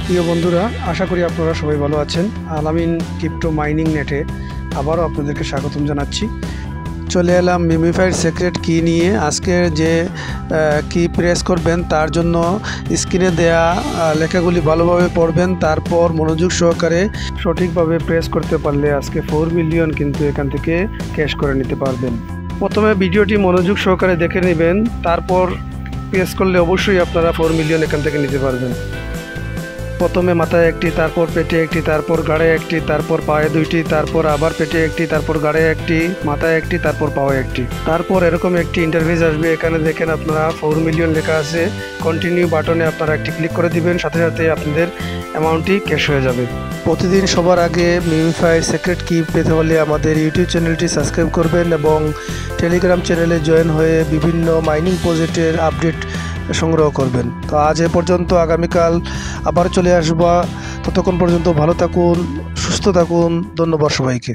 প্রিয় বন্ধুরা, আশা করি আপনারা সবাই ভালো আছেন। আলামিন ক্রিপ্টো মাইনিং নেটে আবারও আপনাদেরকে স্বাগতম জানাচ্ছি। চলে এলাম মিমিফাইড সিক্রেট কি নিয়ে। আজকে যে কি প্রেস করবেন তার জন্য স্ক্রিনে দেয়া লেখাগুলি ভালোভাবে পড়বেন, তারপর মনোযোগ সহকারে সঠিকভাবে প্রেস করতে পারলে আজকে 4 মিলিয়ন কিন্তু এখান থেকে ক্যাশ করে নিতে পারবেন। প্রথমে ভিডিওটি মনোযোগ সহকারে দেখে নেবেন, তারপর প্রেস করলে অবশ্যই আপনারা 4 মিলিয়ন এখান থেকে নিতে পারবেন। প্রথমে মাথায় একটি, তারপর পেটে একটি, তারপর গাড়ে একটি, তারপর পায়ে দুইটি, তারপর আবার পেটে একটি, তারপর গাড়ে একটি, মাথায় একটি, তারপর পায়ে একটি। তারপর এরকম একটি ইন্টারফেস আসবে। এখানে দেখেন আপনারা 4 মিলিয়ন লেখা আছে। কন্টিনিউ বাটনে আপনারা একটি ক্লিক করে দিবেন, সাথে সাথে আপনাদের অ্যামাউন্টটি ক্যাশ হয়ে যাবে। প্রতিদিন সবার আগে মিমিফাইড সিক্রেট কি পেতে হলে আমাদের ইউটিউব চ্যানেলটি সাবস্ক্রাইব করবেন এবং টেলিগ্রাম চ্যানেলে জয়েন হয়ে বিভিন্ন মাইনিং প্রজেক্টের আপডেট সংগ্রহ করবেন। তো আজ এ পর্যন্ত, আগামীকাল আবার চলে আসবো। ততক্ষণ পর্যন্ত ভালো থাকুন, সুস্থ থাকুন। ধন্যবাদ সবাইকে।